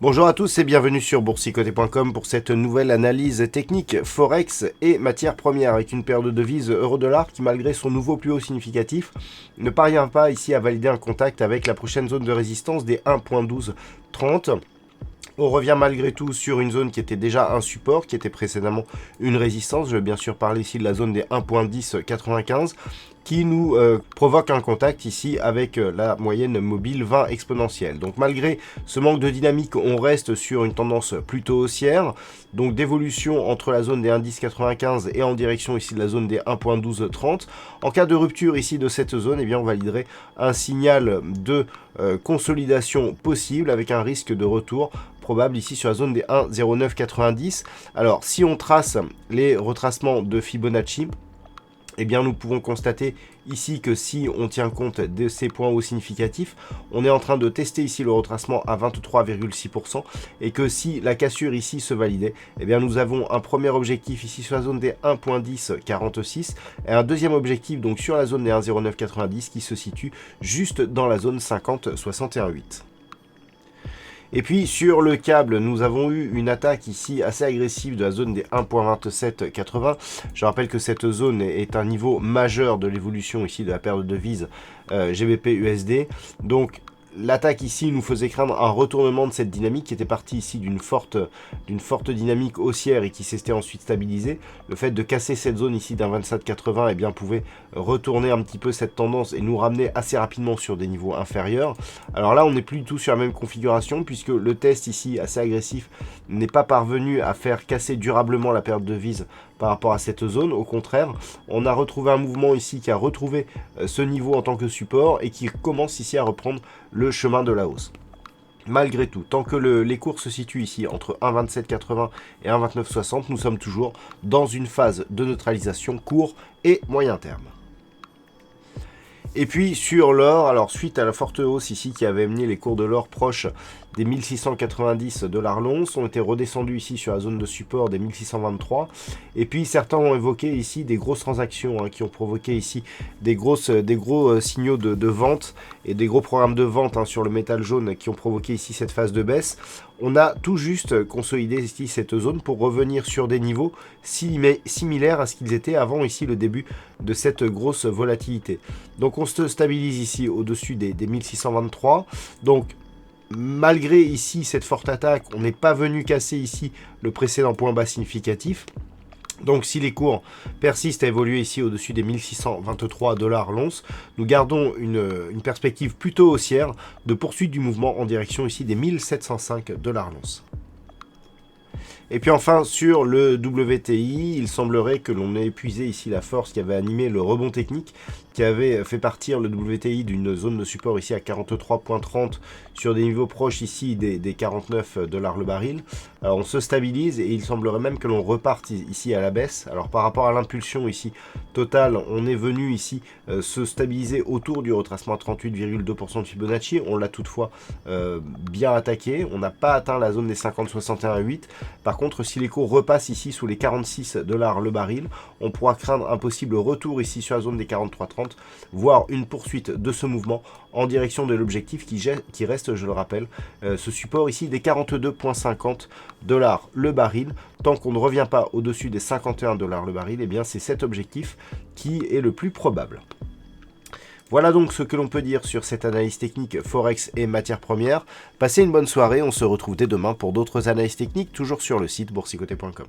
Bonjour à tous et bienvenue sur boursicoté.com pour cette nouvelle analyse technique Forex et matières premières avec une paire de devises euro-dollar qui, malgré son nouveau plus haut significatif, ne parvient pas ici à valider un contact avec la prochaine zone de résistance des 1.1230. On revient malgré tout sur une zone qui était déjà un support, qui était précédemment une résistance. Je vais bien sûr parler ici de la zone des 1.1095 qui nous provoque un contact ici avec la moyenne mobile 20 exponentielle. Donc malgré ce manque de dynamique, on reste sur une tendance plutôt haussière. Donc d'évolution entre la zone des 1.1095 et en direction ici de la zone des 1.1230. En cas de rupture ici de cette zone, eh bien on validerait un signal de consolidation possible avec un risque de retour probable ici sur la zone des 1.0990. Alors si on trace les retracements de Fibonacci, eh bien nous pouvons constater ici que si on tient compte de ces points hauts significatifs, on est en train de tester ici le retracement à 23,6% et que si la cassure ici se validait, eh bien nous avons un premier objectif ici sur la zone des 1.1046 et un deuxième objectif donc sur la zone des 1.0990 qui se situe juste dans la zone 50,618. Et puis sur le câble, nous avons eu une attaque ici assez agressive de la zone des 1.2780. Je rappelle que cette zone est un niveau majeur de l'évolution ici de la paire de devises GBP-USD. Donc l'attaque ici nous faisait craindre un retournement de cette dynamique qui était partie ici d'une forte dynamique haussière et qui s'était ensuite stabilisée. Le fait de casser cette zone ici d'un 27,80 eh bien pouvait retourner un petit peu cette tendance et nous ramener assez rapidement sur des niveaux inférieurs. Alors là on n'est plus du tout sur la même configuration puisque le test ici assez agressif n'est pas parvenu à faire casser durablement la paire de devises par rapport à cette zone. Au contraire, on a retrouvé un mouvement ici qui a retrouvé ce niveau en tant que support et qui commence ici à reprendre le chemin de la hausse. Malgré tout, tant que les cours se situent ici entre 1,2780 et 1,2960, nous sommes toujours dans une phase de neutralisation court et moyen terme. Et puis sur l'or, alors suite à la forte hausse ici qui avait amené les cours de l'or proches des 1690 $ l'once, ont été redescendus ici sur la zone de support des 1623. Et puis certains ont évoqué ici des grosses transactions qui ont provoqué ici des gros signaux de vente et des gros programmes de vente sur le métal jaune qui ont provoqué ici cette phase de baisse. On a tout juste consolidé ici cette zone pour revenir sur des niveaux similaires à ce qu'ils étaient avant ici le début de cette grosse volatilité. Donc on se stabilise ici au-dessus des 1623. Donc malgré ici cette forte attaque, on n'est pas venu casser ici le précédent point bas significatif. Donc si les cours persistent à évoluer ici au-dessus des 1623 $ l'once, nous gardons une perspective plutôt haussière de poursuite du mouvement en direction ici des 1705 $ l'once. Et puis enfin sur le WTI, il semblerait que l'on ait épuisé ici la force qui avait animé le rebond technique, qui avait fait partir le WTI d'une zone de support ici à 43,30 sur des niveaux proches ici des 49 $ le baril. Alors on se stabilise et il semblerait même que l'on reparte ici à la baisse. Alors par rapport à l'impulsion ici totale, on est venu ici se stabiliser autour du retracement à 38,2% de Fibonacci. On l'a toutefois bien attaqué. On n'a pas atteint la zone des 50,61,8. Par contre, si les cours repassent ici sous les 46 $ le baril, on pourra craindre un possible retour ici sur la zone des 43,30, voire une poursuite de ce mouvement en direction de l'objectif qui reste, je le rappelle, ce support ici des 42,50 $ le baril. Tant qu'on ne revient pas au-dessus des 51 $ le baril, eh bien c'est cet objectif qui est le plus probable. Voilà donc ce que l'on peut dire sur cette analyse technique Forex et matières premières. Passez une bonne soirée, on se retrouve dès demain pour d'autres analyses techniques, toujours sur le site boursicoté.com.